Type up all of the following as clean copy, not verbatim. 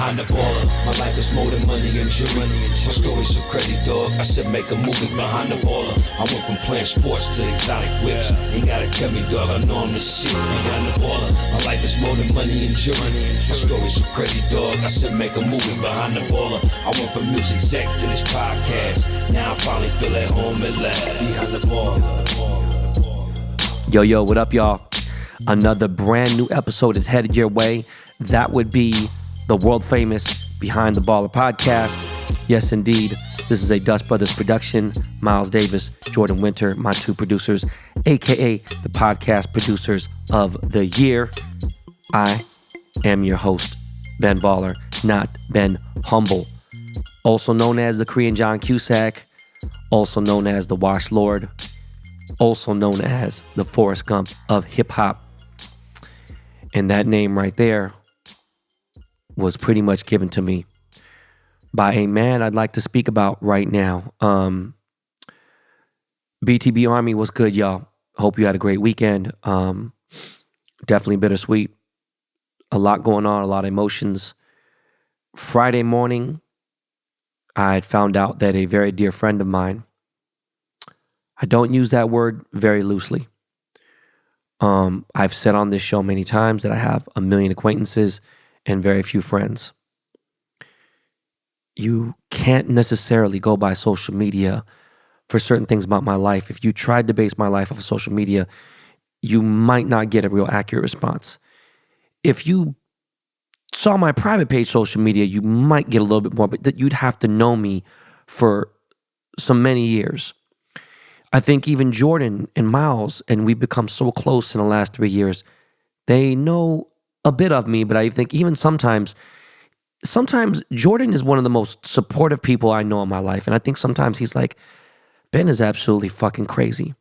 behind the baller. My life is more than money and jewelry. My story's so crazy, dog. I said make a movie behind the baller. I went from playing sports to exotic whips. Ain't gotta tell me, dog. I know I'm the shit behind the baller. My life is more than money and jewelry. My story's so crazy, dog. I said make a movie behind the baller. I went from music exec to this podcast. Now I finally feel at home at last. Behind the baller. Yo, what up, y'all? Another brand new episode is headed your way. That would be the world famous Behind the Baller podcast. Yes, indeed. This is a Dust Brothers production. Miles Davis, Jordan Winter, my two producers, aka the podcast producers of the year. I am your host, Ben Baller, not Ben Humble. Also known as the Korean John Cusack, also known as the Wash Lord, also known as the Forrest Gump of hip-hop. And that name right there was pretty much given to me by a man I'd like to speak about right now. BTB Army was good, y'all. Hope you had a great weekend. Definitely bittersweet. A lot going on, a lot of emotions. Friday morning, I had found out that a very dear friend of mine, I don't use that word very loosely. I've said on this show many times that I have a million acquaintances and very few friends. You can't necessarily go by social media for certain things about my life. If you tried to base my life off of social media, you might not get a real accurate response. If you saw my private page social media, you might get a little bit more, but you'd have to know me for so many years. I think even Jordan and Miles, and we've become so close in the last 3 years, they know a bit of me, but I think even sometimes Jordan is one of the most supportive people I know in my life. And I think sometimes he's like, Ben is absolutely fucking crazy.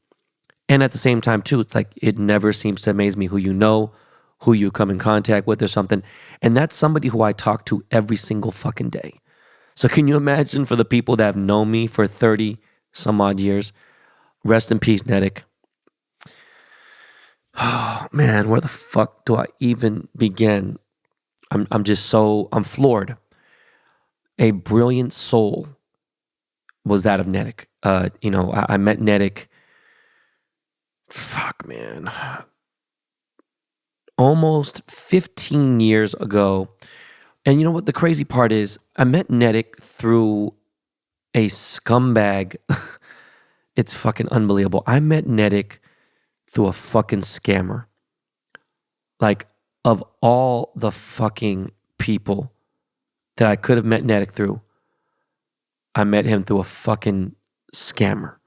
And at the same time too, it's like, it never seems to amaze me who you know, who you come in contact with or something. And that's somebody who I talk to every single fucking day. So can you imagine for the people that have known me for 30 some odd years? Rest in peace, Netiq. Oh, man, where the fuck do I even begin? I'm floored. A brilliant soul was that of Netiq. I met Netiq, almost 15 years ago. And you know what the crazy part is? I met Netiq through a scumbag. It's fucking unbelievable. I met Netiq through a fucking scammer. Like, of all the fucking people that I could have met Netiq through, I met him through a fucking scammer.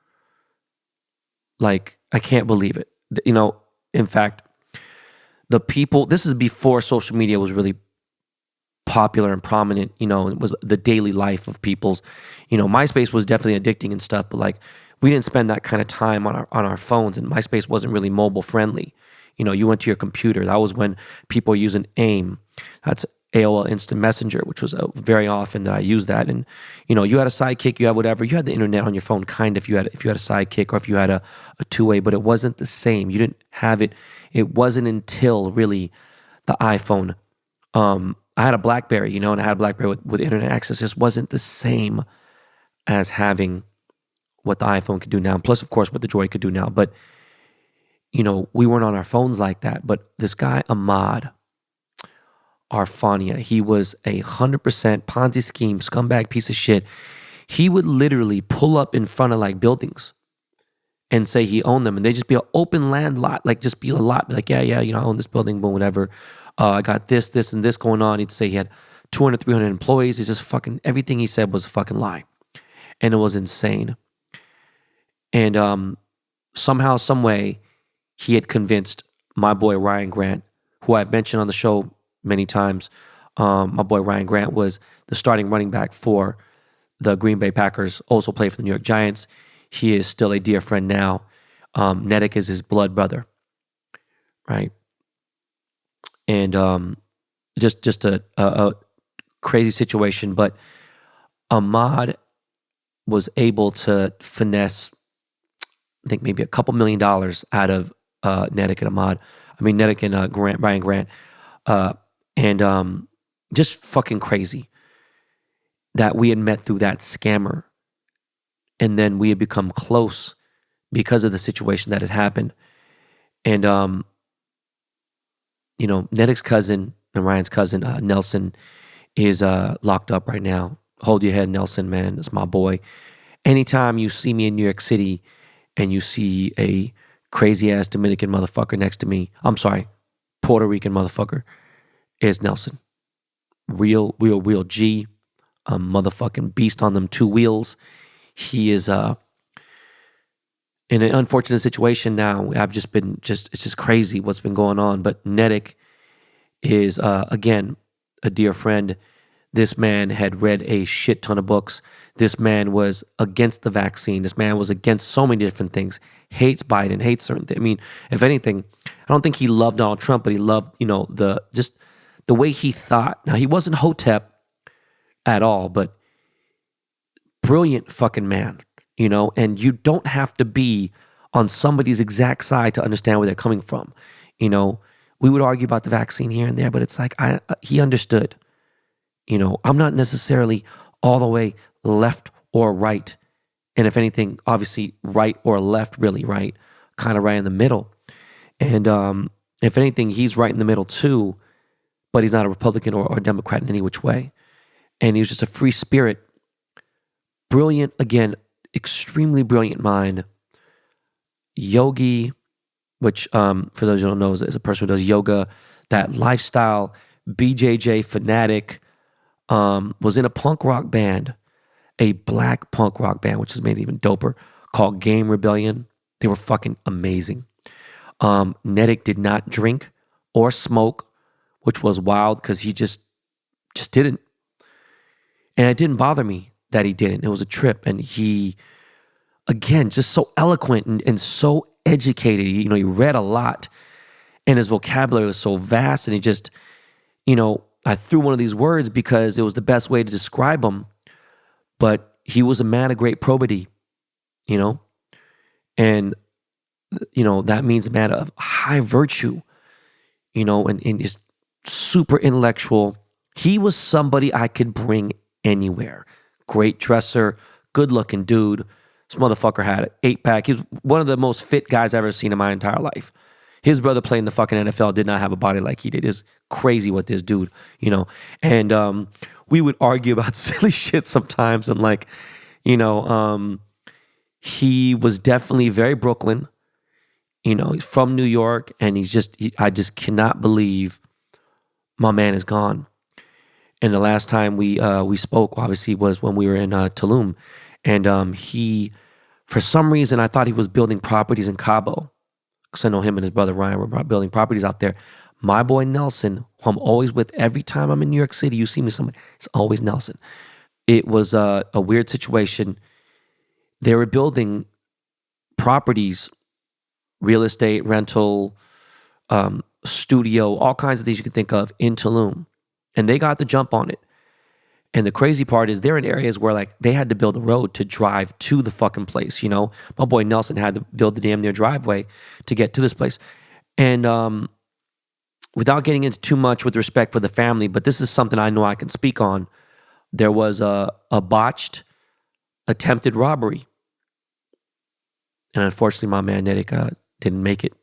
Like, I can't believe it. In fact, the people, this is before social media was really popular and prominent. It was the daily life of people's, MySpace was definitely addicting and stuff, but like, we didn't spend that kind of time on our phones, and MySpace wasn't really mobile friendly. You went to your computer. That was when people were using AIM. That's AOL Instant Messenger, which was very often that I used that. And you had a sidekick, you had whatever. You had the internet on your phone, kind of. If you had a sidekick or if you had a two-way, but it wasn't the same. You didn't have it. It wasn't until really the iPhone. I had a BlackBerry, and I had a BlackBerry with internet access. It just wasn't the same as having what the iPhone could do now. Plus, of course, what the Droid could do now. But, we weren't on our phones like that. But this guy, Ahmad Arfania, he was 100% Ponzi scheme, scumbag piece of shit. He would literally pull up in front of like buildings and say he owned them. And they'd just be an open land lot, like just be a lot. Be like, yeah, I own this building, but whatever. I got this, and this going on. He'd say he had 200, 300 employees. He's just fucking, everything he said was a fucking lie. And it was insane. And somehow, some way, he had convinced my boy Ryan Grant, who I've mentioned on the show many times. My boy Ryan Grant was the starting running back for the Green Bay Packers, also played for the New York Giants. He is still a dear friend now. Netiq is his blood brother, right? And just a crazy situation. But Ahmad was able to finesse, I think maybe a couple $1 million out of Netiq and Ahmad. I mean, Netiq and Ryan Grant. And just fucking crazy that we had met through that scammer. And then we had become close because of the situation that had happened. And, Netiq's cousin and Ryan's cousin, Nelson, is locked up right now. Hold your head, Nelson, man. That's my boy. Anytime you see me in New York City and you see a crazy-ass Dominican motherfucker next to me, I'm sorry, Puerto Rican motherfucker, is Nelson. Real G, a motherfucking beast on them two wheels. He is in an unfortunate situation now. I've just been it's just crazy what's been going on. But Netiq is, again, a dear friend. This man had read a shit ton of books. This man was against the vaccine. This man was against so many different things. Hates Biden, hates certain things. I mean, if anything, I don't think he loved Donald Trump, but he loved, the way he thought. Now, he wasn't Hotep at all, but brilliant fucking man, and you don't have to be on somebody's exact side to understand where they're coming from. We would argue about the vaccine here and there, but it's like, he understood. I'm not necessarily all the way left or right. And if anything, obviously right or left, really right, kind of right in the middle. And if anything, he's right in the middle too, but he's not a Republican or a Democrat in any which way. And he was just a free spirit. Brilliant, again, extremely brilliant mind. Yogi, which for those who don't know is a person who does yoga, that lifestyle, BJJ fanatic, was in a punk rock band, a black punk rock band, which has made it even doper, called Game Rebellion. They were fucking amazing. Netiq did not drink or smoke, which was wild because he just didn't. And it didn't bother me that he didn't. It was a trip. And he, again, just so eloquent and so educated. He read a lot and his vocabulary was so vast. And he just, I threw one of these words because it was the best way to describe him. But he was a man of great probity, and, that means a man of high virtue, and just super intellectual. He was somebody I could bring anywhere. Great dresser, good looking dude. This motherfucker had an 8-pack. He was one of the most fit guys I've ever seen in my entire life. His brother played in the fucking NFL, did not have a body like he did. It's crazy what this dude, And we would argue about silly shit sometimes. And he was definitely very Brooklyn. He's from New York. And I just cannot believe my man is gone. And the last time we spoke, obviously, was when we were in Tulum. And he, for some reason, I thought he was building properties in Cabo. Because I know him and his brother Ryan were building properties out there. My boy Nelson, who I'm always with every time I'm in New York City, you see me somewhere, it's always Nelson. It was a weird situation. They were building properties, real estate, rental, studio, all kinds of things you could think of in Tulum. And they got the jump on it. And the crazy part is they're in areas where they had to build a road to drive to the fucking place, My boy Nelson had to build the damn near driveway to get to this place. And without getting into too much with respect for the family, but this is something I know I can speak on, there was a botched attempted robbery. And unfortunately, my man Netiq didn't make it.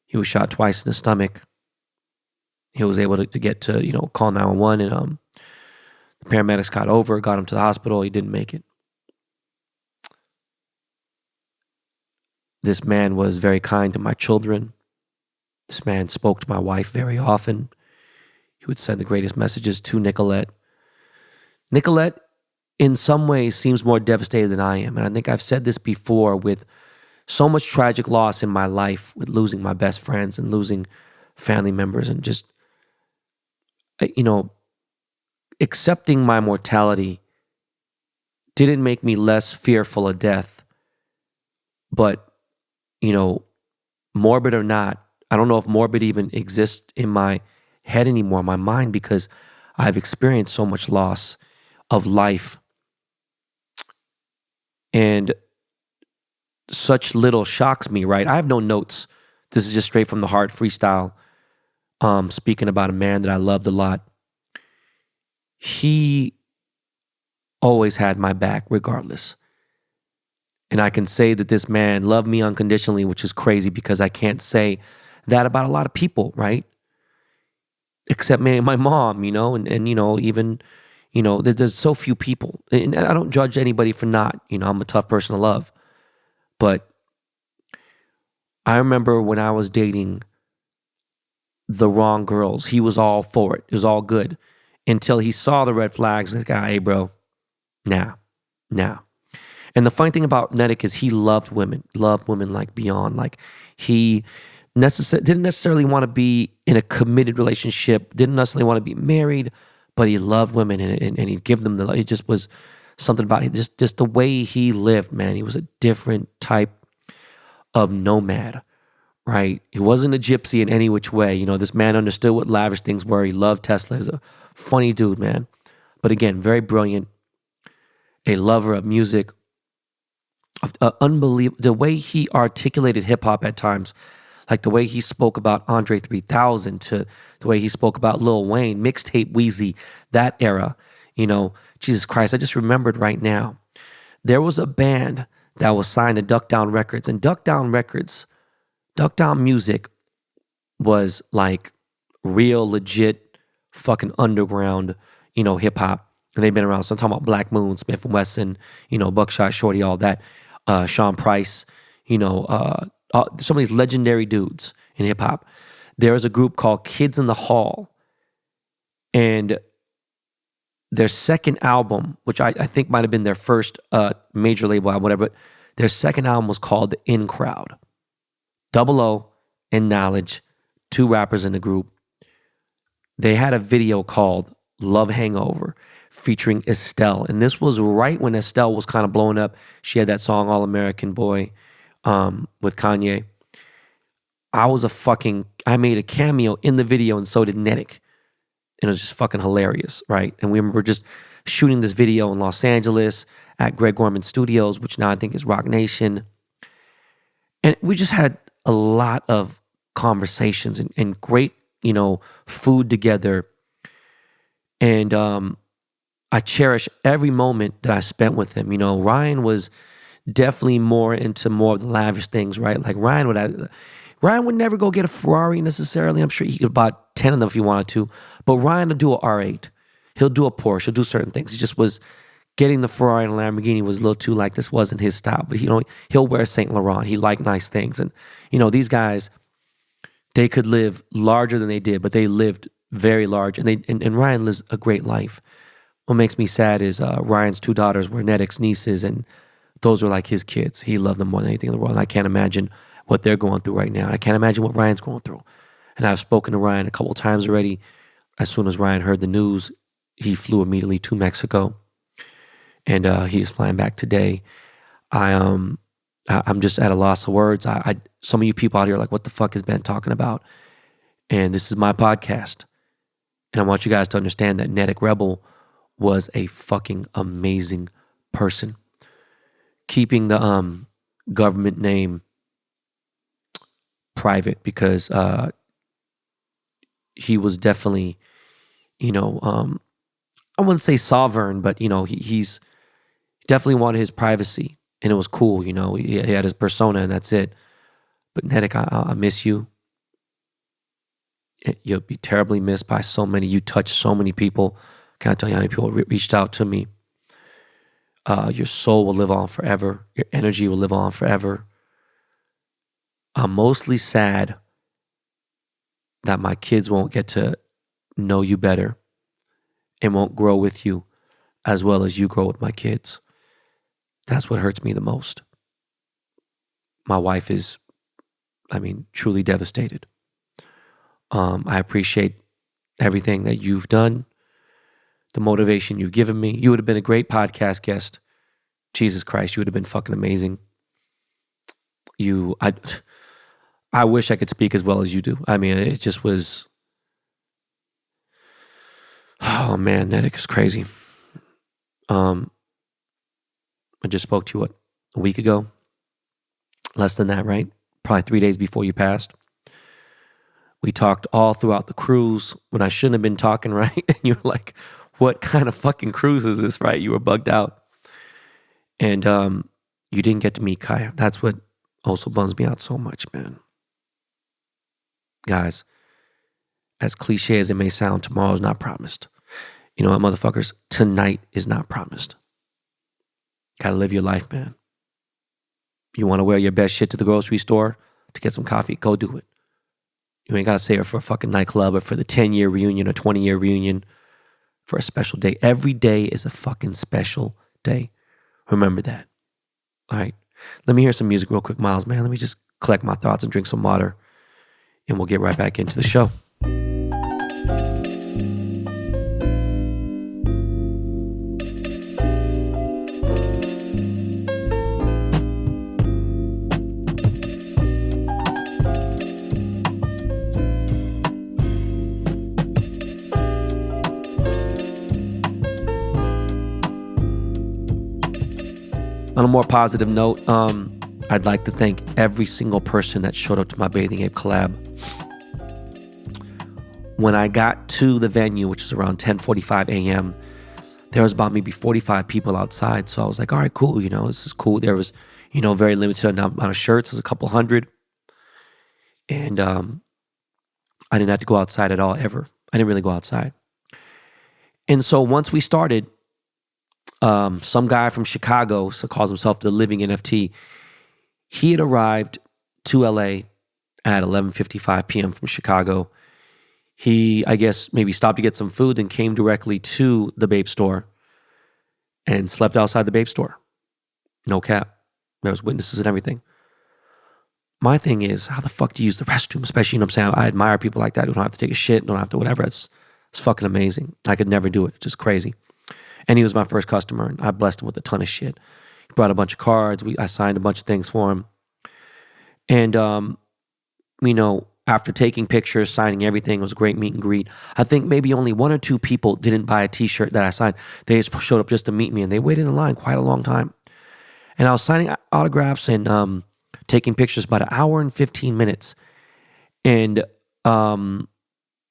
He was shot twice in the stomach. He was able to get to, call 911, and the paramedics got him to the hospital. He didn't make it. This man was very kind to my children. This man spoke to my wife very often. He would send the greatest messages to Nicolette. Nicolette, in some ways, seems more devastated than I am. And I think I've said this before, with so much tragic loss in my life, with losing my best friends and losing family members, and just, accepting my mortality didn't make me less fearful of death. But, morbid or not, I don't know if morbid even exists in my head anymore, my mind, because I've experienced so much loss of life. And such little shocks me, right? I have no notes. This is just straight from the heart freestyle. speaking about a man that I loved a lot. He always had my back regardless. And I can say that this man loved me unconditionally, which is crazy because I can't say that about a lot of people, right? Except me and my mom, and even, there's so few people. And I don't judge anybody for not, I'm a tough person to love. But I remember when I was dating the wrong girls, he was all for it. It was all good until he saw the red flags. This guy, hey, bro, nah. And the funny thing about Netiq is he loved women like beyond. Like he didn't necessarily want to be in a committed relationship, didn't necessarily want to be married, but he loved women and he'd give them it just was something about it. Just the way he lived, man. He was a different type of nomad, right? He wasn't a gypsy in any which way. This man understood what lavish things were. He loved Tesla. He's a funny dude, man. But again, very brilliant, a lover of music, unbelievable. The way he articulated hip hop at times, like the way he spoke about Andre 3000 to the way he spoke about Lil Wayne, mixtape Wheezy, that era, Jesus Christ, I just remembered right now. There was a band that was signed to Duck Down Records, and Duck Down Music was like real legit fucking underground, hip hop. And they've been around. So I'm talking about Black Moon, Smith & Wesson, Buckshot Shorty, all that. Sean Price, some of these legendary dudes in hip hop. There is a group called Kids in the Hall, and their second album, which I think might have been their first major label album, whatever, but their second album was called The In Crowd. Double O and Knowledge, two rappers in the group. They had a video called Love Hangover featuring Estelle. And this was right when Estelle was kind of blowing up. She had that song All American Boy with Kanye. I made a cameo in the video, and so did Netiq. And it was just fucking hilarious, right? And we remember just shooting this video in Los Angeles at Greg Gorman Studios, which now I think is Rock Nation. And we just had a lot of conversations and great, food together. And I cherish every moment that I spent with him. Ryan was definitely more into more of the lavish things, right? Like Ryan would never go get a Ferrari necessarily. I'm sure he could buy 10 of them if he wanted to. But Ryan will do an R8. He'll do a Porsche. He'll do certain things. He just was getting the Ferrari and Lamborghini was a little too like this wasn't his style. But he'll wear Saint Laurent. He liked nice things. And these guys, they could live larger than they did, but they lived very large. And Ryan lives a great life. What makes me sad is Ryan's two daughters were Netiq's nieces, and those were like his kids. He loved them more than anything in the world. And I can't imagine what they're going through right now. And I can't imagine what Ryan's going through. And I've spoken to Ryan a couple of times already. As soon as Ryan heard the news, he flew immediately to Mexico, and he is flying back today. I'm just at a loss of words. Some of you people out here are like, what the fuck is Ben talking about? And this is my podcast. And I want you guys to understand that Netic Rebel was a fucking amazing person. Keeping the government name private because he was definitely, I wouldn't say sovereign, but he's definitely wanted his privacy, and it was cool. He had his persona, and that's it. But Netiq, I miss you. You'll be terribly missed by so many. You touched so many people. Can't tell you how many people reached out to me. Your soul will live on forever. Your energy will live on forever. I'm mostly sad that my kids won't get to know you better and won't grow with you as well as you grow with my kids. That's what hurts me the most. My wife is, truly devastated. I appreciate everything that you've done, the motivation you've given me. You would have been a great podcast guest. Jesus Christ, you would have been fucking amazing. I wish I could speak as well as you do. It just was, oh man, Netiq is crazy. I just spoke to you, a week ago? Less than that, right? Probably 3 days before you passed. We talked all throughout the cruise when I shouldn't have been talking, right? And you were like, what kind of fucking cruise is this, right? You were bugged out. And you didn't get to meet Kaya. That's what also bums me out so much, man. Guys, as cliche as it may sound, tomorrow is not promised. You know what, motherfuckers? Tonight is not promised. Gotta live your life, man. You want to wear your best shit to the grocery store to get some coffee? Go do it. You ain't got to save it for a fucking nightclub or for the 10-year reunion or 20-year reunion, for a special day. Every day is a fucking special day. Remember that. All right. Let me hear some music real quick, Miles, man. Let me just collect my thoughts and drink some water, and we'll get right back into the show. On a more positive note, I'd like to thank every single person that showed up to my Bathing Ape collab. When I got to the venue, which is around 10:45 a.m., there was about maybe 45 people outside. So I was like, all right, cool. You know, this is cool. There was, you know, very limited amount of shirts. It was a couple hundred. And I didn't have to go outside at all, ever. I didn't really go outside. And so once we started, some guy from Chicago, so calls himself the Living NFT, he had arrived to LA at 11:55 p.m. from Chicago. He, I guess, maybe stopped to get some food and came directly to the Bape store and slept outside the Bape store. No cap. There was witnesses and everything. My thing is, how the fuck do you use the restroom? Especially, you know what I'm saying? I admire people like that who don't have to take a shit, don't have to whatever. It's fucking amazing. I could never do it. It's just crazy. And he was my first customer, and I blessed him with a ton of shit. He brought a bunch of cards. I signed a bunch of things for him. And, you know, after taking pictures, signing everything, it was a great meet and greet. I think maybe only one or two people didn't buy a t-shirt that I signed. They just showed up just to meet me, and they waited in line quite a long time. And I was signing autographs and taking pictures about an hour and 15 minutes. And one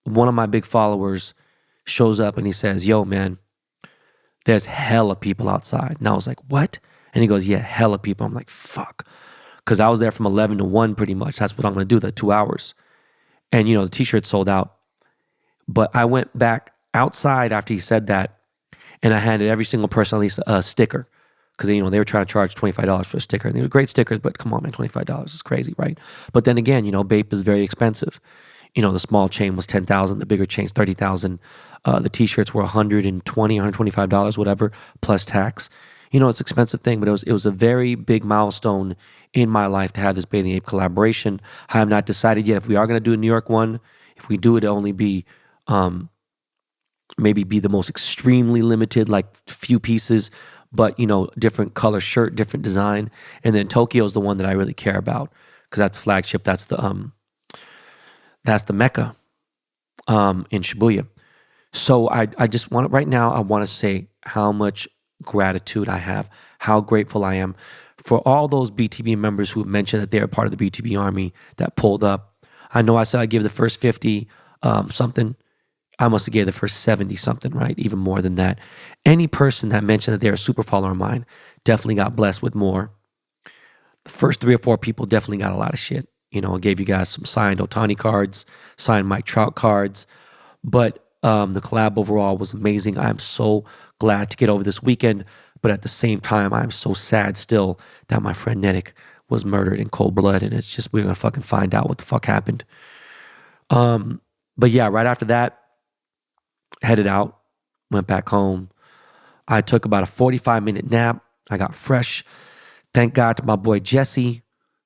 of my big followers shows up, and he says, yo, man, there's hella people outside. And I was like, what? And he goes, yeah, hella people. I'm like, fuck. Because I was there from 11 to 1 pretty much. That's what I'm going to do, the 2 hours. And, you know, the t-shirt sold out. But I went back outside after he said that, and I handed every single person at least a sticker. Because, you know, they were trying to charge $25 for a sticker. And they were great stickers, but come on, man, $25 is crazy, right? But then again, you know, Bape is very expensive. You know, the small chain was $10,000, the bigger chain's $30,000. The t-shirts were $120, $125, whatever, plus tax. You know, it's an expensive thing, but it was a very big milestone in my life to have this Bathing Ape collaboration. I have not decided yet if we are going to do a New York one. If we do it, it'll only be maybe be the most extremely limited, like few pieces, but, you know, different color shirt, different design. And then Tokyo is the one that I really care about because that's the flagship. That's the Mecca in Shibuya. So I just want to, right now, I want to say how much gratitude I have, how grateful I am for all those BTB members who mentioned that they are part of the BTB army that pulled up. I know I said I gave the first 50 something. I must have gave the first 70 something, right? Even more than that. Any person that mentioned that they're a super follower of mine definitely got blessed with more. The first 3 or 4 people definitely got a lot of shit. You know, I gave you guys some signed Ohtani cards, signed Mike Trout cards, but the collab overall was amazing. I'm so glad to get over this weekend, but at the same time, I'm so sad still that my friend Netiq was murdered in cold blood, and it's just, we're gonna fucking find out what the fuck happened. But yeah, right after that, headed out, went back home. I took about a 45-minute nap. I got fresh. Thank God to my boy Jesse,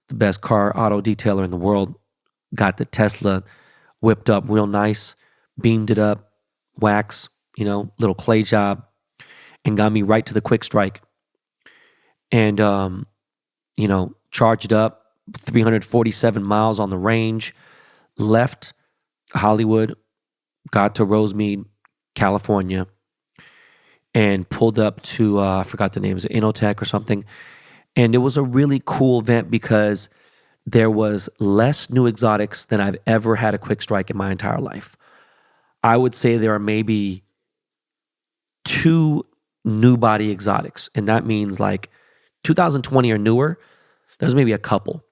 the best car auto detailer in the world. Got the Tesla whipped up real nice, beamed it up, wax, you know, little clay job, and got me right to the Quickstrike. And, you know, charged up, 347 miles on the range, left Hollywood, got to Rosemead, California, and pulled up to, I forgot the name, is it Inotech or something? And it was a really cool event because there was less new exotics than I've ever had a Quickstrike in my entire life. I would say there are maybe 2 new body exotics, and that means like 2020 or newer. There's maybe a couple.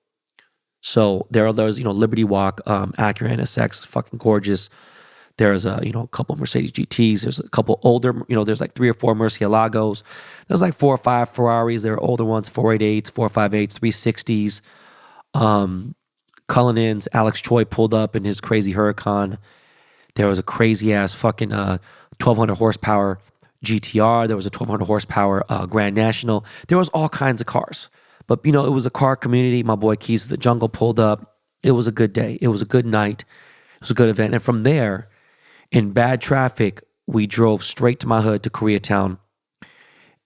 So there are those, Liberty Walk, Acura NSX is fucking gorgeous. There's a couple Mercedes GTs. There's a couple older, there's like 3 or 4 Murcielagos. There's like 4 or 5 Ferraris. There are older ones, 488s, 458s, 360s. Cullinan's, Alex Choi pulled up in his crazy Huracan. There was a crazy ass fucking 1200 horsepower GTR. There was a 1200 horsepower Grand National. There was all kinds of cars. But, it was a car community. My boy Keys to the Jungle pulled up. It was a good day. It was a good night. It was a good event. And from there, in bad traffic, we drove straight to my hood, to Koreatown.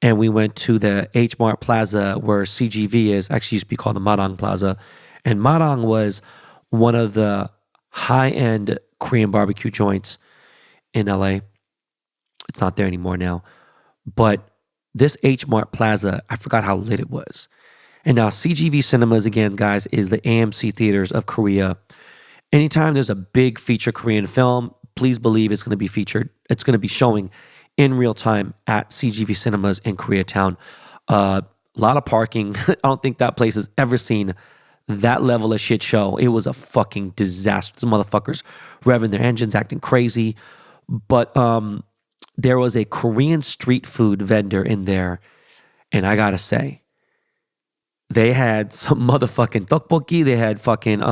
And we went to the H Mart Plaza where CGV is. Actually used to be called the Madang Plaza. And Madang was one of the high-end Korean barbecue joints in LA. It's not there anymore now. But this H Mart Plaza, I forgot how lit it was. And now CGV Cinemas, again, guys, is the AMC theaters of Korea. Anytime there's a big feature Korean film, please believe it's going to be featured. It's going to be showing in real time at CGV Cinemas in Koreatown. A lot of parking. I don't think that place has ever seen that level of shit show. It was a fucking disaster. Some motherfuckers revving their engines, acting crazy. But there was a Korean street food vendor in there. And I got to say, they had some motherfucking tteokbokki. They had fucking, they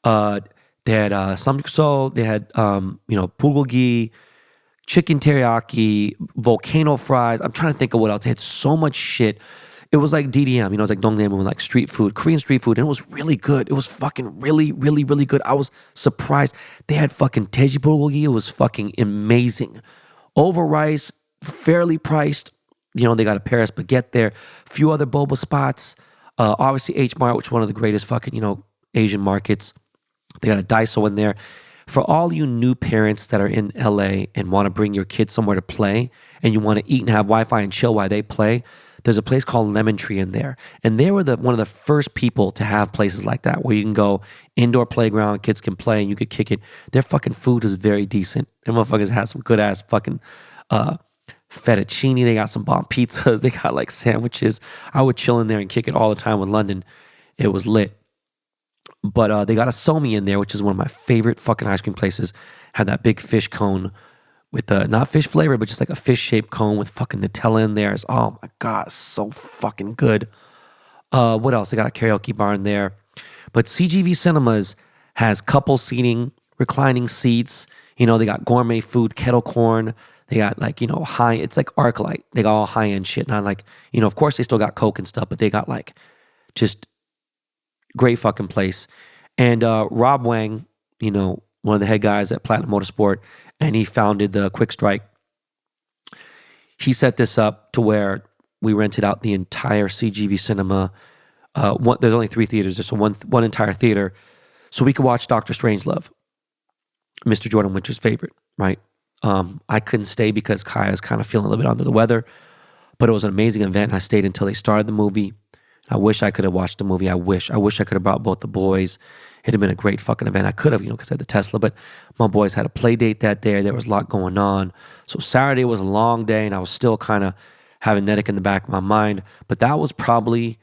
had samgyeopsal. They had, bulgogi, chicken teriyaki, volcano fries. I'm trying to think of what else. They had so much shit. It was like DDM, it was like Dongdaemun, like street food, Korean street food. And it was really good. It was fucking really, really, really good. I was surprised. They had fucking teji bulgogi. It was fucking amazing. Over rice, fairly priced. They got a Paris baguette there. A few other boba spots. Obviously H Mart, which is one of the greatest fucking, Asian markets. They got a Daiso in there. For all you new parents that are in LA and want to bring your kids somewhere to play and you want to eat and have Wi-Fi and chill while they play, there's a place called Lemon Tree in there. And they were one of the first people to have places like that where you can go indoor playground, kids can play and you could kick it. Their fucking food is very decent. Them motherfuckers have some good ass fucking fettuccine. They got some bomb pizzas. They got like sandwiches. I would chill in there and kick it all the time with London. It was lit. But they got a Somi in there, which is one of my favorite fucking ice cream places. Had that big fish cone with not fish flavor, but just like a fish shaped cone with fucking Nutella in there. Oh my God, so fucking good. What else? They got a karaoke bar in there. But CGV Cinemas has couple seating, reclining seats. They got gourmet food, kettle corn. They got like, high, it's like ArcLight. They got all high end shit. Not like, of course they still got Coke and stuff, but they got like just great fucking place. And Rob Wang, one of the head guys at Platinum Motorsport, and he founded the Quickstrike. He set this up to where we rented out the entire CGV Cinema. There's only 3 theaters. There's one entire theater. So we could watch Dr. Strangelove, Mr. Jordan Winter's favorite, right? I couldn't stay because Kaya's kind of feeling a little bit under the weather, but it was an amazing event. I stayed until they started the movie. I wish I could have watched the movie. I wish I could have brought both the boys. It'd have been a great fucking event. I could have, because I had the Tesla, but my boys had a play date that day. There was a lot going on. So Saturday was a long day and I was still kind of having Netiq in the back of my mind. But that was probably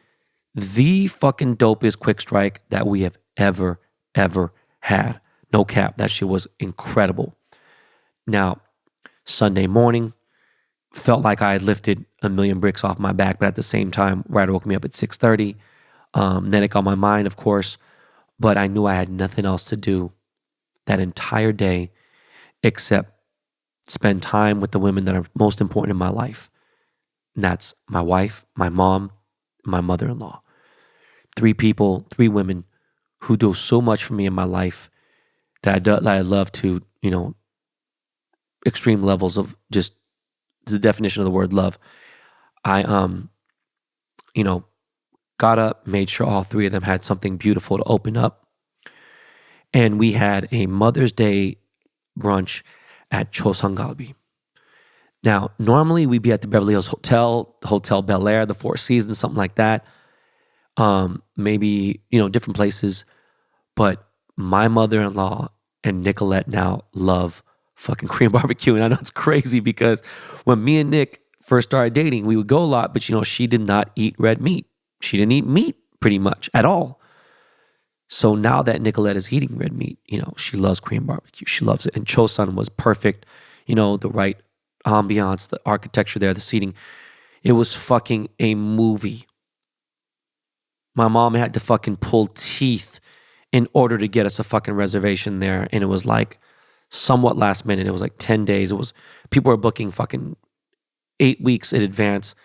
the fucking dopest Quickstrike that we have ever had. No cap. That shit was incredible. Now, Sunday morning, felt like I had lifted a million bricks off my back, but at the same time, Ryder woke me up at 6:30. Netiq on my mind, of course, but I knew I had nothing else to do that entire day except spend time with the women that are most important in my life. And that's my wife, my mom, my mother-in-law. 3 people, 3 women who do so much for me in my life that I love to, extreme levels of just the definition of the word love. I, got up, made sure all 3 of them had something beautiful to open up. And we had a Mother's Day brunch at Chosungalbi. Now, normally we'd be at the Beverly Hills Hotel, the Hotel Bel Air, the Four Seasons, something like that. maybe, you know, different places. But my mother-in-law and Nicolette now love fucking Korean barbecue. And I know it's crazy because when me and Nick first started dating, we would go a lot, but you know, she did not eat red meat. She didn't eat meat pretty much at all. So now that Nicolette is eating red meat, you know, she loves Korean barbecue. She loves it. And Chosun was perfect. You know, the right ambiance, the architecture there, the seating. It was fucking a movie. My mom had to fucking pull teeth in order to get us a fucking reservation there. And it was like somewhat last minute. It was like 10 days. It was, people were booking fucking 8 weeks in advance.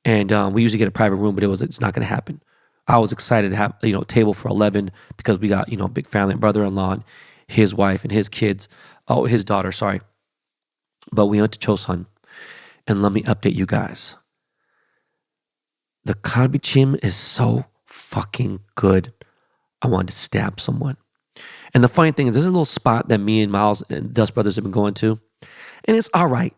And we usually get a private room, but it's not going to happen. I was excited to have, you know, table for 11 because we got, you know, big family, brother-in-law, and his wife and his kids. Oh, his daughter, sorry. But we went to Chosun. And let me update you guys. The galbichim is so fucking good. I wanted to stab someone. And the funny thing is, there's a little spot that me and Miles and Dust Brothers have been going to. And it's all right.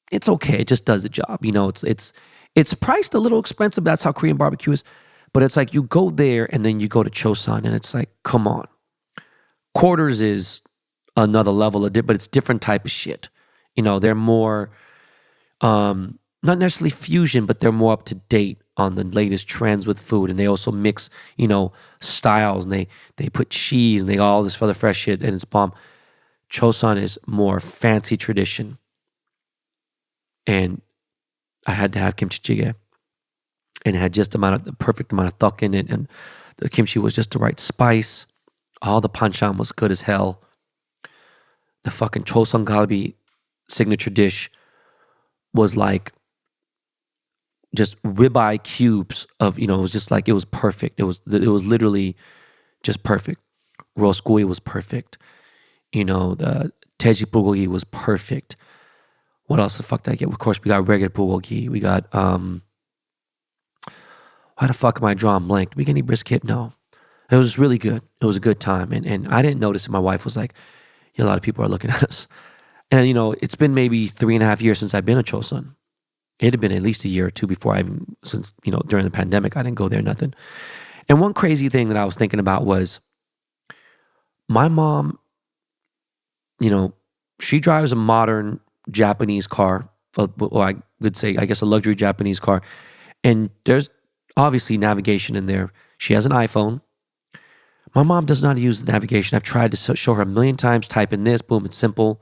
It's okay. It just does the job. You know, it's priced a little expensive. That's how Korean barbecue is. But it's like you go there and then you go to Chosun and it's like, come on. Quarters is another level of it, but it's different type of shit. You know, they're more, not necessarily fusion, but they're more up to date on the latest trends with food. And they also mix, you know, styles, and they put cheese and they all this other fresh shit, and it's bomb. Chosun is more fancy tradition. And I had to have kimchi jjigae. And it had just the perfect amount of thuk in it. And the kimchi was just the right spice. All the panchan was good as hell. The fucking Chosun galbi signature dish was like just ribeye cubes of, you know, it was just like, it was perfect. It was literally just perfect. Rosgui was perfect. You know, the teji bulgogi was perfect. What else the fuck did I get? Of course, we got regular bulgogi. We got, why the fuck am I drawing blank? Did we get any brisket? No. It was really good. It was a good time. And I didn't notice it. My wife was like, yeah, a lot of people are looking at us. And, you know, it's been maybe 3.5 years since I've been at Chosun. It had been at least a year or two before since, you know, during the pandemic, I didn't go there, nothing. And one crazy thing that I was thinking about was my mom, you know, she drives a modern Japanese car. Well, I would say, I guess, a luxury Japanese car. And there's obviously navigation in there. She has an iPhone. My mom does not use the navigation. I've tried to show her a million times, type in this, boom, it's simple,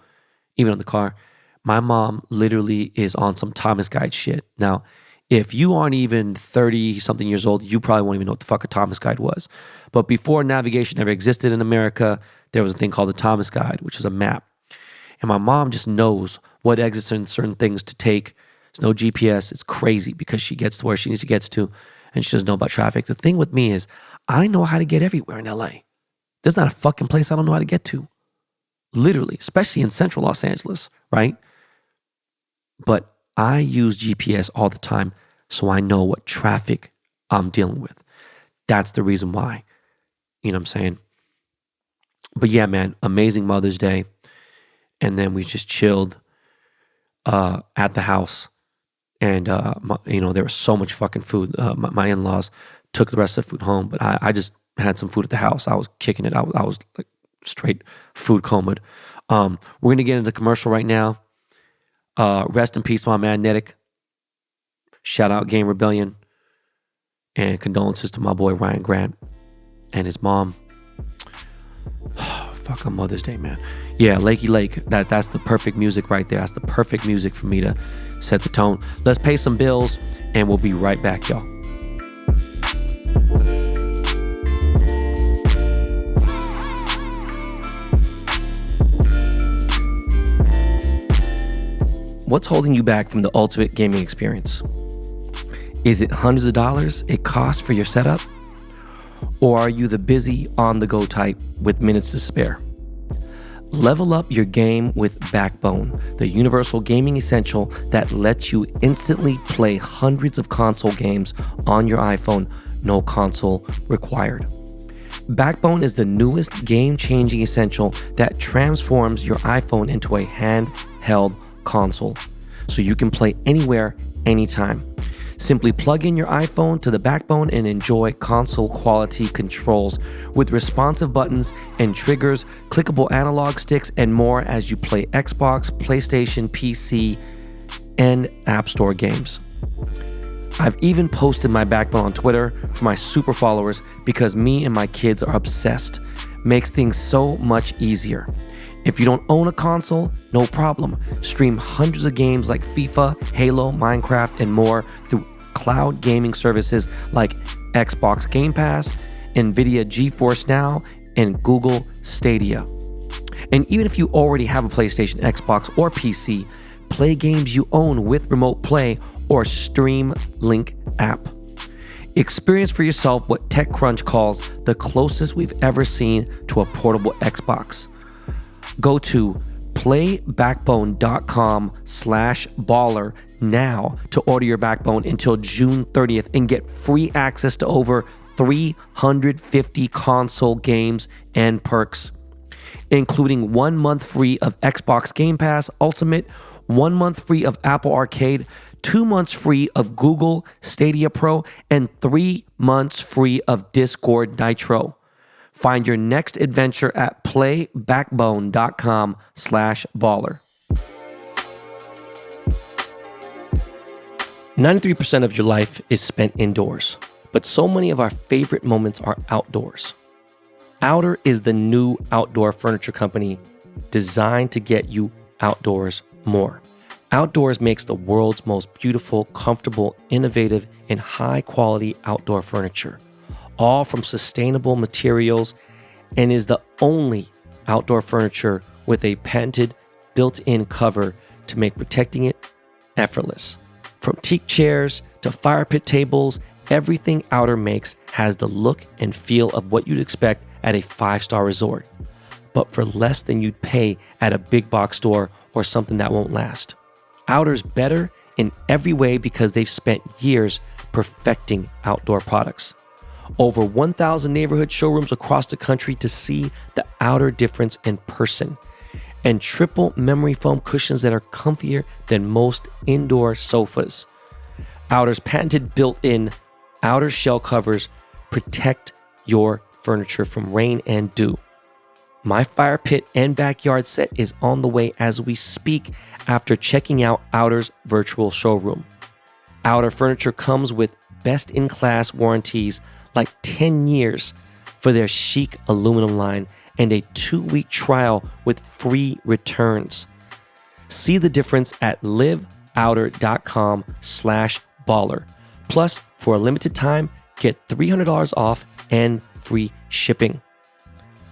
even on the car. My mom literally is on some Thomas Guide shit. Now, if you aren't even 30-something years old, you probably won't even know what the fuck a Thomas Guide was. But before navigation ever existed in America, there was a thing called the Thomas Guide, which is a map. And my mom just knows what exits and certain things to take. There's no GPS. It's crazy because she gets to where she needs to get to, and she doesn't know about traffic. The thing with me is I know how to get everywhere in LA. There's not a fucking place I don't know how to get to. Literally, especially in central Los Angeles, right? But I use GPS all the time so I know what traffic I'm dealing with. That's the reason why. You know what I'm saying? But yeah, man, amazing Mother's Day. And then we just chilled at the house. And, you know, there was so much fucking food. My in-laws took the rest of the food home, but I just had some food at the house. I was kicking it. I was like straight food comed. We're going to get into the commercial right now. Rest in peace, my man, Netiq. Shout out Game Rebellion. And condolences to my boy, Ryan Grant, and his mom. Fuck on Mother's Day, man. Yeah, Lakey Lake. That's the perfect music right there. That's the perfect music for me to set the tone. Let's pay some bills, and we'll be right back, y'all. What's holding you back from the ultimate gaming experience? Is it hundreds of dollars it costs for your setup? Or are you the busy, on-the-go type with minutes to spare? Level up your game with Backbone, the universal gaming essential that lets you instantly play hundreds of console games on your iPhone, no console required. Backbone is the newest game-changing essential that transforms your iPhone into a handheld console, so you can play anywhere, anytime. Simply plug in your iPhone to the backbone and enjoy console quality controls with responsive buttons and triggers, clickable analog sticks, and more as you play Xbox, PlayStation, PC, and App Store games. I've even posted my backbone on Twitter for my super followers because me and my kids are obsessed. Makes things so much easier. If you don't own a console, no problem. Stream hundreds of games like FIFA, Halo, Minecraft, and more through cloud gaming services like Xbox Game Pass, NVIDIA GeForce Now, and Google Stadia. And even if you already have a PlayStation, Xbox, or PC, play games you own with Remote Play or Stream Link app. Experience for yourself what TechCrunch calls the closest we've ever seen to a portable Xbox. Go to playbackbone.com/baller now to order your Backbone until June 30th and get free access to over 350 console games and perks, including 1 month free of Xbox Game Pass Ultimate, 1 month free of Apple Arcade, 2 months free of Google Stadia Pro, and 3 months free of Discord Nitro. Find your next adventure at playbackbone.com/baller. 93% of your life is spent indoors, but so many of our favorite moments are outdoors. Outer is the new outdoor furniture company designed to get you outdoors more. Outdoors makes the world's most beautiful, comfortable, innovative, and high-quality outdoor furniture, all from sustainable materials, and is the only outdoor furniture with a patented built-in cover to make protecting it effortless. From teak chairs to fire pit tables, everything Outer makes has the look and feel of what you'd expect at a 5-star resort, but for less than you'd pay at a big box store or something that won't last. Outer's better in every way because they've spent years perfecting outdoor products. Over 1,000 neighborhood showrooms across the country to see the Outer difference in person. And triple memory foam cushions that are comfier than most indoor sofas. Outer's patented built-in outer shell covers protect your furniture from rain and dew. My fire pit and backyard set is on the way as we speak after checking out Outer's virtual showroom. Outer furniture comes with best-in-class warranties like 10 years for their chic aluminum line and a 2-week trial with free returns. See the difference at liveouter.com/baller. Plus, for a limited time, get $300 off and free shipping.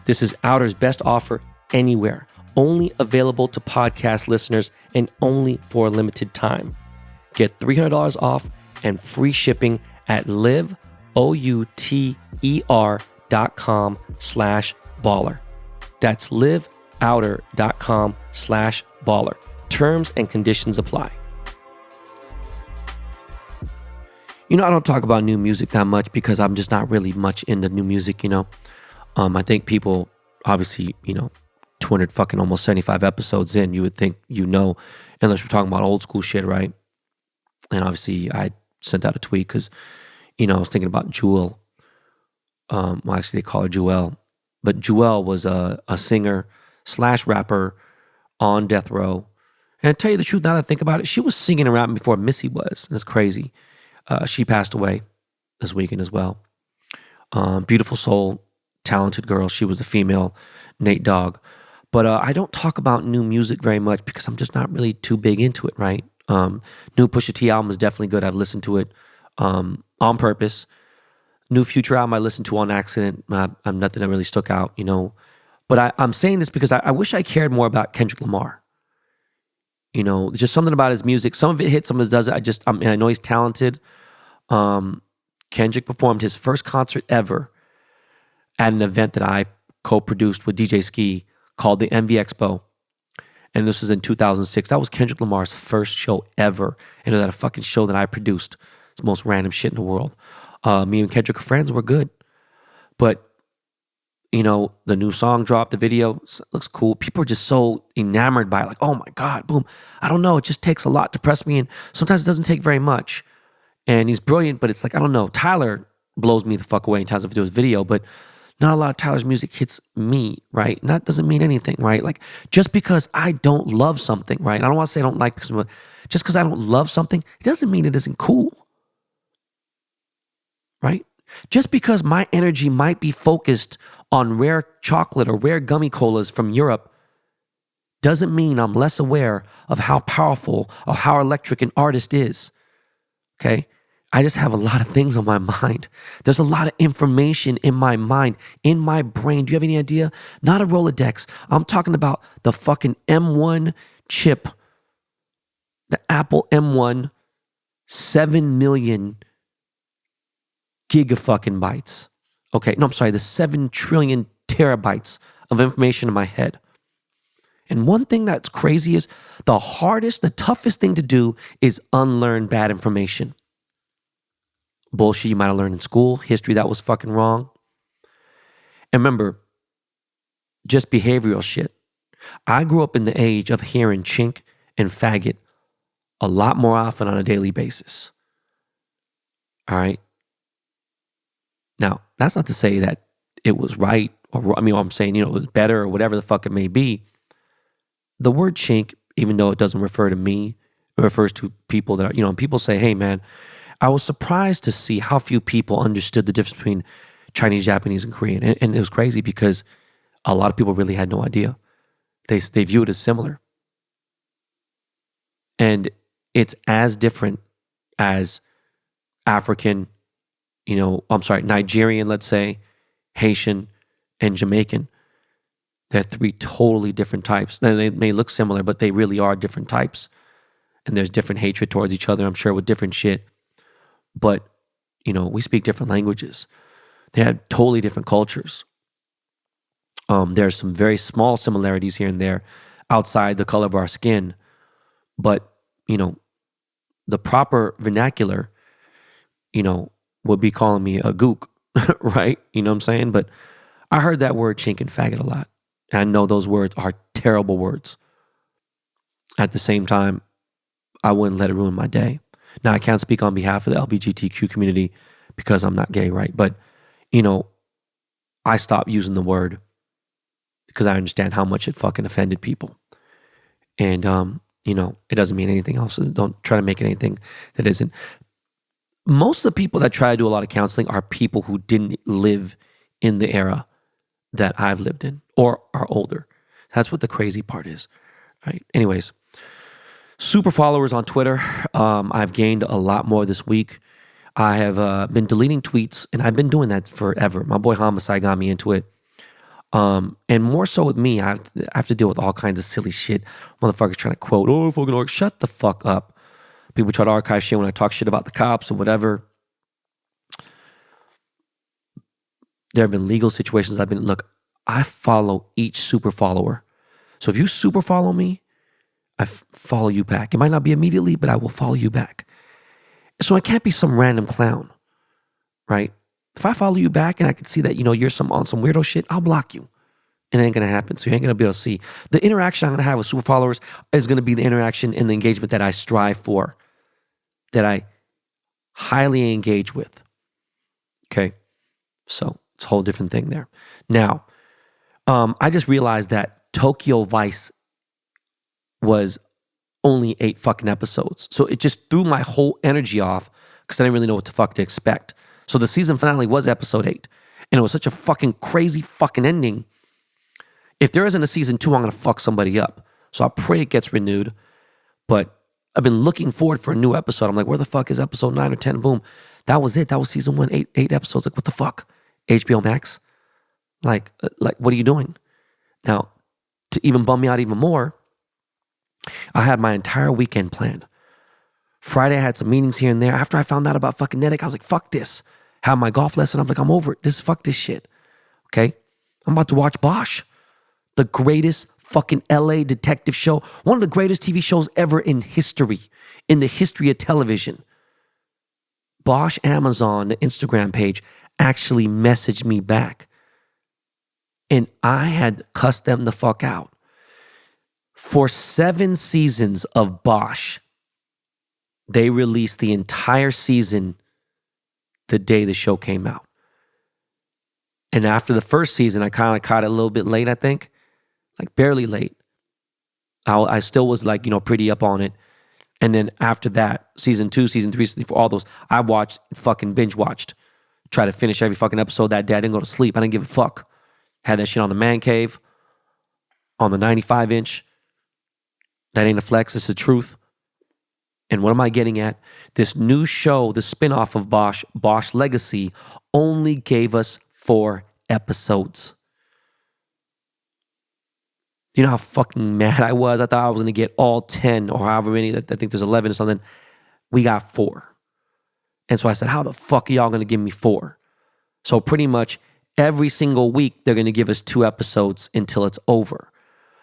This is Outer's best offer anywhere, only available to podcast listeners and only for a limited time. Get $300 off and free shipping at liveouter.com/baller. That's liveouter.com/baller. Terms and conditions apply. You know, I don't talk about new music that much because I'm just not really much into new music, you know. I think people, obviously, 200 fucking almost 75 episodes in, you would think unless we're talking about old school shit, right? And obviously, I sent out a tweet because, I was thinking about Jewel. Well, actually, they call her Jewell. But Jewel was a singer/rapper on death row. And to tell you the truth, now that I think about it, she was singing and rapping before Missy was. That's crazy. She passed away this weekend as well. Beautiful soul, talented girl. She was a female Nate Dogg. But I don't talk about new music very much because I'm just not really too big into it, right? New Pusha T album is definitely good. I've listened to it on purpose. New Future album I listened to on accident. I'm nothing that really stuck out, But I'm saying this because I wish I cared more about Kendrick Lamar. Just something about his music. Some of it hits, some of it doesn't. I know he's talented. Kendrick performed his first concert ever at an event that I co-produced with DJ Ski called the MV Expo. And this was in 2006. That was Kendrick Lamar's first show ever. And it was at a fucking show that I produced. It's the most random shit in the world. Me and Kendrick are friends. We're good. But, the new song dropped, the video looks cool. People are just so enamored by it. Like, oh my God, boom. I don't know. It just takes a lot to press me. And sometimes it doesn't take very much. And he's brilliant, but it's like, I don't know. Tyler blows me the fuck away in terms of his video, but not a lot of Tyler's music hits me, right? And that doesn't mean anything, right? Like, just because I don't love something, right? I don't want to say I don't like, just because I don't love something, it doesn't mean it isn't cool, right? Just because my energy might be focused on rare chocolate or rare gummy colas from Europe doesn't mean I'm less aware of how powerful or how electric an artist is, okay? I just have a lot of things on my mind. There's a lot of information in my mind, in my brain. Do you have any idea? Not a Rolodex. I'm talking about the fucking M1 chip, the Apple M1, 7 million gigafucking bytes. Okay, no, I'm sorry, the 7 trillion terabytes of information in my head. And one thing that's crazy is the toughest thing to do is unlearn bad information. Bullshit you might have learned in school, history that was fucking wrong. And remember, just behavioral shit. I grew up in the age of hearing chink and faggot a lot more often on a daily basis. All right? Now, that's not to say that it was right, or I'm saying, it was better or whatever the fuck it may be. The word chink, even though it doesn't refer to me, it refers to people that are, people say, hey man, I was surprised to see how few people understood the difference between Chinese, Japanese, and Korean. And it was crazy because a lot of people really had no idea. They view it as similar. And it's as different as African, Nigerian, let's say, Haitian, and Jamaican. They're 3 totally different types. They may look similar, but they really are different types. And there's different hatred towards each other, I'm sure, with different shit. But, we speak different languages. They had totally different cultures. There's some very small similarities here and there outside the color of our skin. But, the proper vernacular, would be calling me a gook, right? You know what I'm saying? But I heard that word chink and faggot a lot. And I know those words are terrible words. At the same time, I wouldn't let it ruin my day. Now, I can't speak on behalf of the LGBTQ community because I'm not gay, right? But, I stopped using the word because I understand how much it fucking offended people. And, it doesn't mean anything else. So don't try to make it anything that isn't. Most of the people that try to do a lot of counseling are people who didn't live in the era that I've lived in or are older. That's what the crazy part is, right? Anyways, super followers on Twitter. I've gained a lot more this week. I have been deleting tweets, and I've been doing that forever. My boy Homicide got me into it. And more so with me, I have to deal with all kinds of silly shit. Motherfuckers trying to quote, fucking shut the fuck up. People try to archive shit when I talk shit about the cops or whatever. There have been legal situations I follow each super follower. So if you super follow me, I follow you back. It might not be immediately, but I will follow you back. So I can't be some random clown, right? If I follow you back and I can see that, you're on some weirdo shit, I'll block you. It ain't going to happen. So you ain't going to be able to see. The interaction I'm going to have with super followers is going to be the interaction and the engagement that I strive for, that I highly engage with. Okay? So it's a whole different thing there. Now, I just realized that Tokyo Vice was only 8 fucking episodes. So it just threw my whole energy off because I didn't really know what the fuck to expect. So the season finale was episode 8. And it was such a fucking crazy fucking ending. If there isn't a season 2, I'm going to fuck somebody up. So I pray it gets renewed. But I've been looking forward for a new episode. I'm like, where the fuck is episode 9 or 10? Boom. That was it. That was season 1, 8 episodes. Like, what the fuck? HBO Max? Like, what are you doing? Now, to even bum me out even more, I had my entire weekend planned. Friday, I had some meetings here and there. After I found out about fucking Netiq, I was like, fuck this. Had my golf lesson. I'm like, I'm over it. Fuck this shit. Okay? I'm about to watch Bosch. The greatest fucking LA detective show. One of the greatest TV shows ever in history. In the history of television. Bosch Amazon, the Instagram page, actually messaged me back. And I had cussed them the fuck out. For 7 seasons of Bosch, They released the entire season the day the show came out. And after the first season, I kind of caught it a little bit late, I think. Like barely late. I still was like, pretty up on it. And then after that, season 2, season 3, season 4, all those, I watched, fucking binge watched. Tried to finish every fucking episode that day. I didn't go to sleep. I didn't give a fuck. Had that shit on the man cave, on the 95-inch. That ain't a flex, it's the truth. And what am I getting at? This new show, the spinoff of Bosch Legacy, only gave us 4 episodes. You know how fucking mad I was? I thought I was going to get all 10 or however many. I think there's 11 or something. We got 4. And so I said, how the fuck are y'all going to give me 4? So pretty much every single week, they're going to give us 2 episodes until it's over.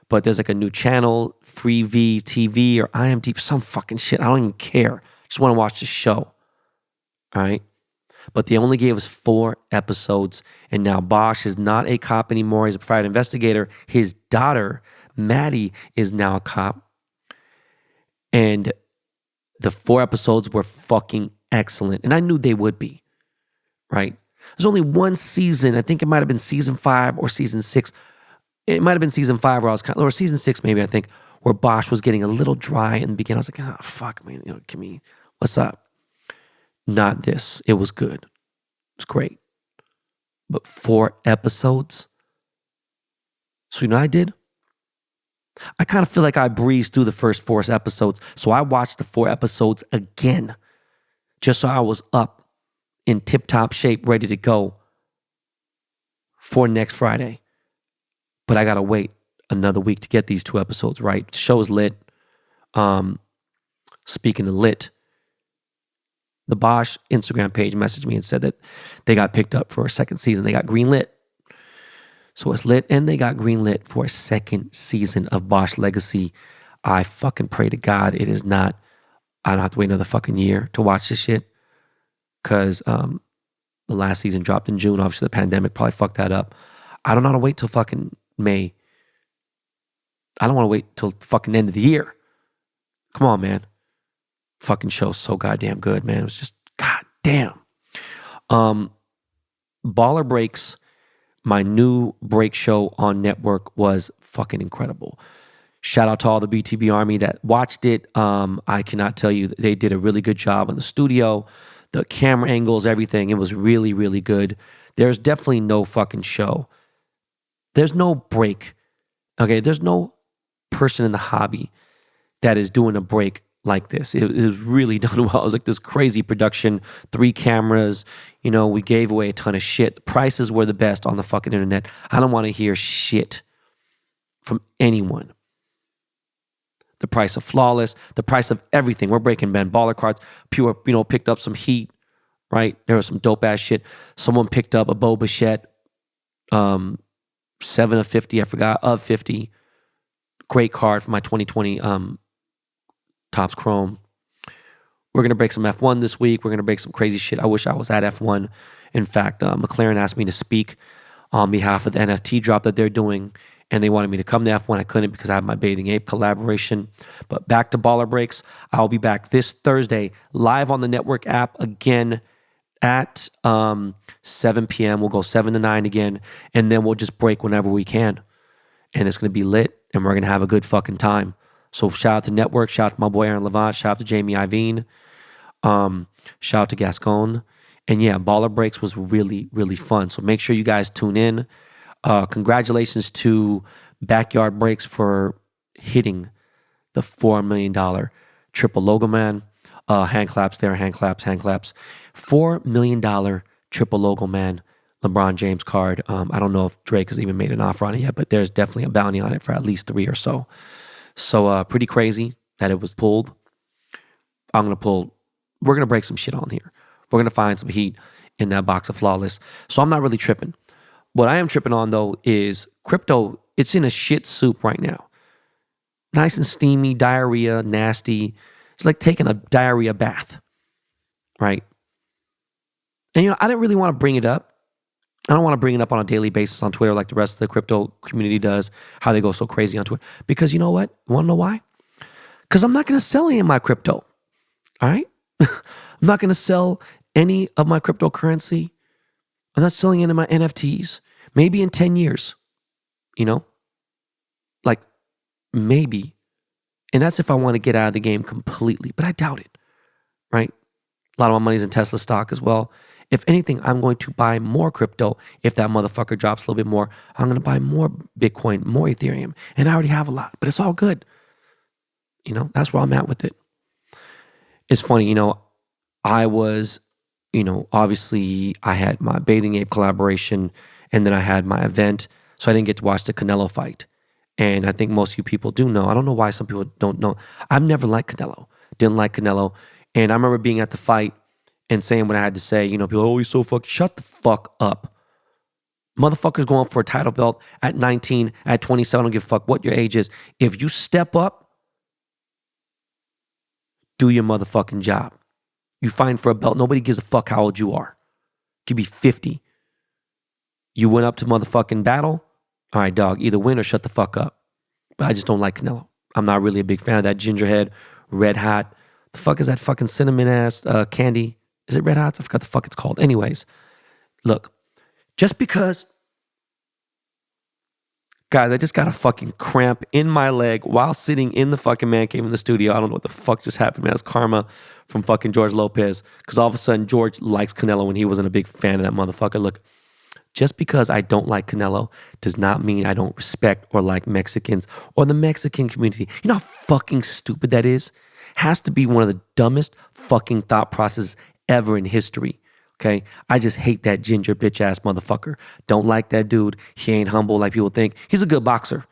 But there's like a new channel, Freevee TV or IMDb, some fucking shit. I don't even care. Just want to watch the show. All right? But they only gave us 4 episodes. And now Bosch is not a cop anymore. He's a private investigator. His daughter, Maddie, is now a cop. And the 4 episodes were fucking excellent. And I knew they would be. Right? There's only one season. I think it might have been season 5 or season 6. It might have been season 5 where I was or season 6 maybe, I think, where Bosch was getting a little dry in the beginning. I was like, oh, fuck, man. Kimmy, what's up? Not this. It was good. It was great. But 4 episodes? So you know what I did? I kind of feel like I breezed through the first 4 episodes. So I watched the 4 episodes again. Just so I was up in tip-top shape, ready to go for next Friday. But I got to wait another week to get these 2 episodes right. The show is lit. Speaking of lit, the Bosch Instagram page messaged me and said that they got picked up for a second season. They got greenlit. So it's lit, and they got greenlit for a second season of Bosch Legacy. I fucking pray to God it is not, I don't have to wait another fucking year to watch this shit. Because the last season dropped in June. Obviously, the pandemic probably fucked that up. I don't know how to wait till fucking May. I don't want to wait till fucking end of the year. Come on, man. Fucking show's so goddamn good, man. It was just goddamn. Baller Breaks, my new break show on network, was fucking incredible. Shout out to all the BTB Army that watched it. I cannot tell you, they did a really good job in the studio. The camera angles, everything. It was really, really good. There's definitely no fucking show. There's no break. Okay, there's no person in the hobby that is doing a break like this. It was really done well. It was like this crazy production, 3 cameras. We gave away a ton of shit. Prices were the best on the fucking internet. I don't want to hear shit from anyone. The price of Flawless, the price of everything. We're breaking Ben Baller cards. Pure, picked up some heat, right? There was some dope ass shit. Someone picked up a Bo Bichette, 7 of 50, I forgot, of 50. Great card for my 2020 Topps Chrome. We're going to break some F1 this week. We're going to break some crazy shit. I wish I was at F1. In fact, McLaren asked me to speak on behalf of the NFT drop that they're doing, and they wanted me to come to F1. I couldn't because I have my Bathing Ape collaboration. But back to Baller Breaks. I'll be back this Thursday live on the network app again at 7 p.m. We'll go 7 to 9 again, and then we'll just break whenever we can. And it's going to be lit, and we're going to have a good fucking time. So shout out to Network, shout out to my boy Aaron Levant, shout out to Jamie Ivine, shout out to Gascon. And yeah, Baller Breaks was really, really fun. So make sure you guys tune in. Congratulations to Backyard Breaks for hitting the $4 million triple logo man. Hand claps there, hand claps. $4 million triple logo man LeBron James card. I don't know if Drake has even made an offer on it yet, but there's definitely a bounty on it for at least 3 or so. So pretty crazy that it was pulled. We're going to break some shit on here. We're going to find some heat in that box of Flawless. So I'm not really tripping. What I am tripping on, though, is crypto. It's in a shit soup right now. Nice and steamy, diarrhea, nasty. It's like taking a diarrhea bath, right? And, I didn't really want to bring it up. I don't want to bring it up on a daily basis on Twitter like the rest of the crypto community does, how they go so crazy on Twitter. Because you know what? You want to know why? Because I'm not going to sell any of my crypto. All right? I'm not going to sell any of my cryptocurrency. I'm not selling any of my NFTs. Maybe in 10 years, you know? Like, maybe. And that's if I want to get out of the game completely, but I doubt it, right? A lot of my money's in Tesla stock as well. If anything, I'm going to buy more crypto. If that motherfucker drops a little bit more, I'm going to buy more Bitcoin, more Ethereum. And I already have a lot, but it's all good. You know, that's where I'm at with it. It's funny, you know, I was, you know, obviously I had my Bathing Ape collaboration and then I had my event. So I didn't get to watch the Canelo fight. And I think most of you people do know. I don't know why some people don't know. I've never liked Canelo. Didn't like Canelo. And I remember being at the fight and saying what I had to say. You know, people, oh, he's so shut the fuck up. Motherfuckers going for a title belt at 19, at 27, I don't give a fuck what your age is. If you step up, do your motherfucking job. You fight for a belt. Nobody gives a fuck how old you are. You could be 50. You went up to motherfucking battle. All right, dog, either win or shut the fuck up. But I just don't like Canelo. I'm not really a big fan of that gingerhead, red hot. The fuck is that fucking cinnamon ass candy? Is it red hot? I forgot the fuck it's called. Anyways, look, just because, guys, I just got a fucking cramp in my leg while sitting in the fucking man cave in the studio. I don't know what the fuck just happened, man. It's karma from fucking George Lopez. Because all of a sudden, George likes Canelo when he wasn't a big fan of that motherfucker. Look, just because I don't like Canelo does not mean I don't respect or like Mexicans or the Mexican community. You know how fucking stupid that is? Has to be one of the dumbest fucking thought processes ever in history. Okay? I just hate that ginger bitch ass motherfucker. Don't like that dude. He ain't humble like people think. He's a good boxer.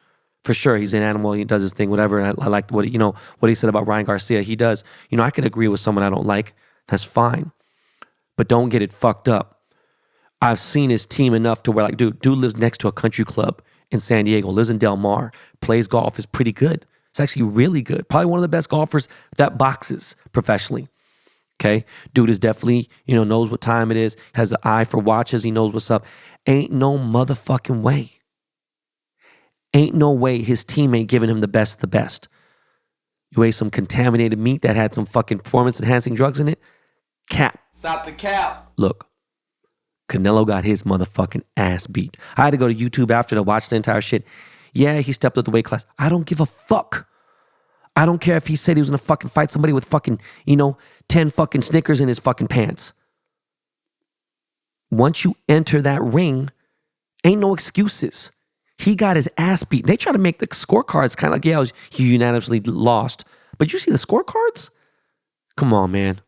For sure. He's an animal. He does his thing, whatever. And I like what, you know, what he said about Ryan Garcia. He does. You know, I can agree with someone I don't like. That's fine. But don't get it fucked up. I've seen his team enough to where, like, dude lives next to a country club in San Diego, lives in Del Mar, plays golf, is pretty good. It's actually really good. Probably one of the best golfers that boxes professionally. Okay? Dude is definitely, you know, knows what time it is, has an eye for watches, he knows what's up. Ain't no motherfucking way. Ain't no way his team ain't giving him the best of the best. You ate some contaminated meat that had some fucking performance-enhancing drugs in it? Cap. Stop the cap. Look. Canelo got his motherfucking ass beat. I had to go to YouTube after to watch the entire shit. Yeah, he stepped up the weight class. I don't give a fuck. I don't care if he said he was gonna fucking fight somebody with fucking, you know, 10 fucking Snickers in his fucking pants. Once you enter that ring, ain't no excuses. He got his ass beat. They try to make the scorecards kind of like, yeah, he unanimously lost. But you see the scorecards? Come on, man.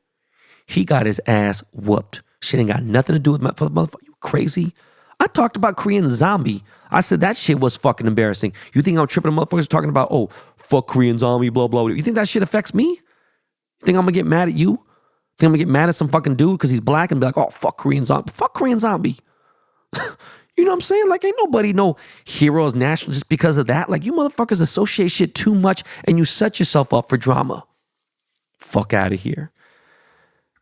He got his ass whooped. Shit ain't got nothing to do with motherfucker. You crazy? I talked about Korean Zombie. I said that shit was fucking embarrassing. You think I'm tripping motherfuckers talking about, oh, fuck Korean Zombie, blah, blah, blah. You think that shit affects me? You think I'm gonna get mad at you? Think I'm gonna get mad at some fucking dude because he's black and be like, oh, fuck Korean Zombie. Fuck Korean Zombie. You know what I'm saying? Like, ain't nobody no heroes national just because of that. Like, you motherfuckers associate shit too much and you set yourself up for drama. Fuck out of here.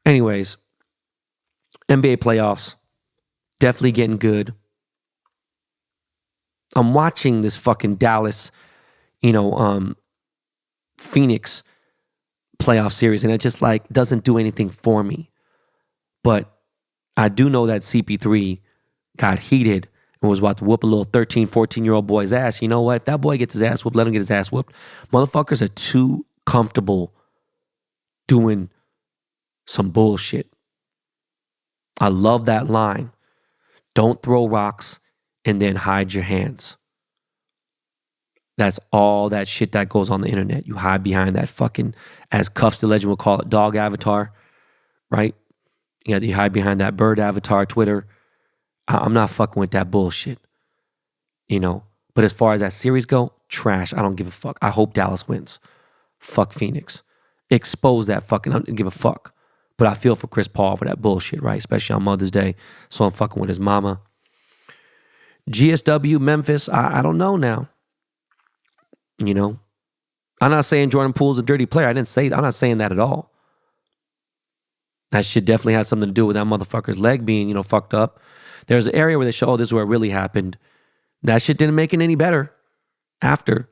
Anyways, NBA playoffs, definitely getting good. I'm watching this fucking Dallas, you know, Phoenix playoff series, and it just like doesn't do anything for me. But I do know that CP3 got heated and was about to whoop a little 13, 14-year-old boy's ass. You know what? If that boy gets his ass whooped, let him get his ass whooped. Motherfuckers are too comfortable doing some bullshit. I love that line. Don't throw rocks and then hide your hands. That's all that shit that goes on the internet. You hide behind that fucking, as Cuffs the Legend will call it, dog avatar, right? Yeah, you hide behind that bird avatar, Twitter. I'm not fucking with that bullshit, you know? But as far as that series go, trash. I don't give a fuck. I hope Dallas wins. Fuck Phoenix. Expose that fucking, I don't give a fuck. But I feel for Chris Paul for that bullshit, right? Especially on Mother's Day. So I'm fucking with his mama. GSW, Memphis, I don't know now. You know? I'm not saying Jordan Poole's a dirty player. I'm not saying that at all. That shit definitely has something to do with that motherfucker's leg being, you know, fucked up. There's an area where they show, oh, this is where it really happened. That shit didn't make it any better after.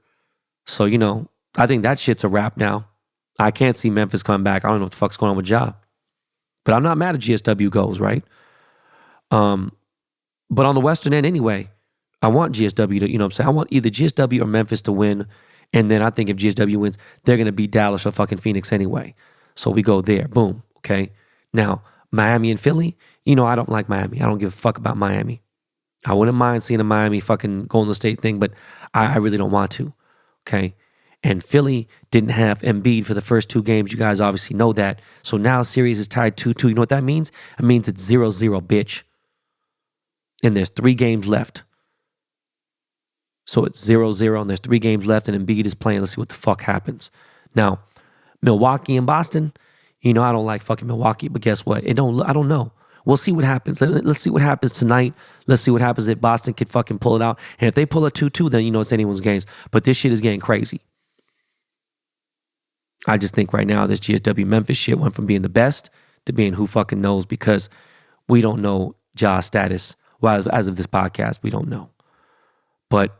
So, you know, I think that shit's a wrap now. I can't see Memphis come back. I don't know what the fuck's going on with Ja. But I'm not mad at GSW goes, right? But on the Western end anyway, I want GSW to, you know what I'm saying? I want either GSW or Memphis to win. And then I think if GSW wins, they're going to beat Dallas or fucking Phoenix anyway. So we go there. Boom. Okay. Now, Miami and Philly, you know, I don't like Miami. I don't give a fuck about Miami. I wouldn't mind seeing a Miami fucking Golden State thing, but I really don't want to. Okay. And Philly didn't have Embiid for the first 2 games. You guys obviously know that. So now series is tied 2-2. You know what that means? It means it's 0-0, bitch. And there's 3 games left. So it's 0-0 and there's 3 games left and Embiid is playing. Let's see what the fuck happens. Now, Milwaukee and Boston, you know I don't like fucking Milwaukee, but guess what? I don't know. We'll see what happens. Let's see what happens tonight. Let's see what happens if Boston could fucking pull it out. And if they pull a 2-2, then you know it's anyone's games. But this shit is getting crazy. I just think right now this GSW Memphis shit went from being the best to being who fucking knows, because we don't know Ja's status. Well, as of this podcast, we don't know. But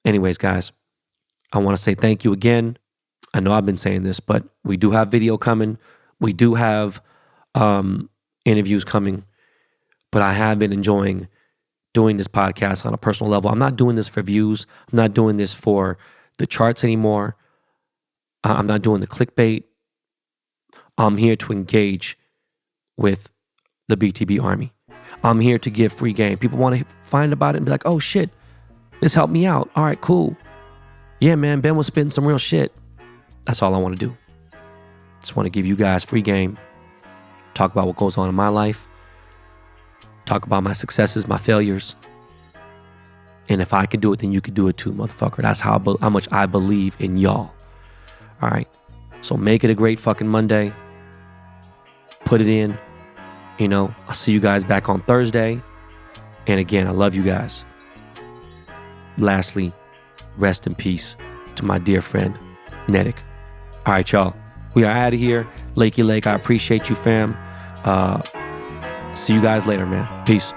anyways, guys, I want to say thank you again. I know I've been saying this, but we do have video coming. We do have interviews coming. But I have been enjoying doing this podcast on a personal level. I'm not doing this for views. I'm not doing this for the charts anymore. I'm not doing the clickbait. I'm here to engage with the BTB Army. I'm here to give free game. People want to find about it and be like, oh shit, this helped me out. All right, cool. Yeah, man, Ben was spitting some real shit. That's all I want to do. Just want to give you guys free game. Talk about what goes on in my life. Talk about my successes, my failures. And if I can do it, then you can do it too, motherfucker. That's how much I believe in y'all. All right. So make it a great fucking Monday. Put it in. You know, I'll see you guys back on Thursday. And again, I love you guys. Lastly, rest in peace to my dear friend, Netiq. All right, y'all. We are out of here. Lakey Lake, I appreciate you, fam. See you guys later, man. Peace.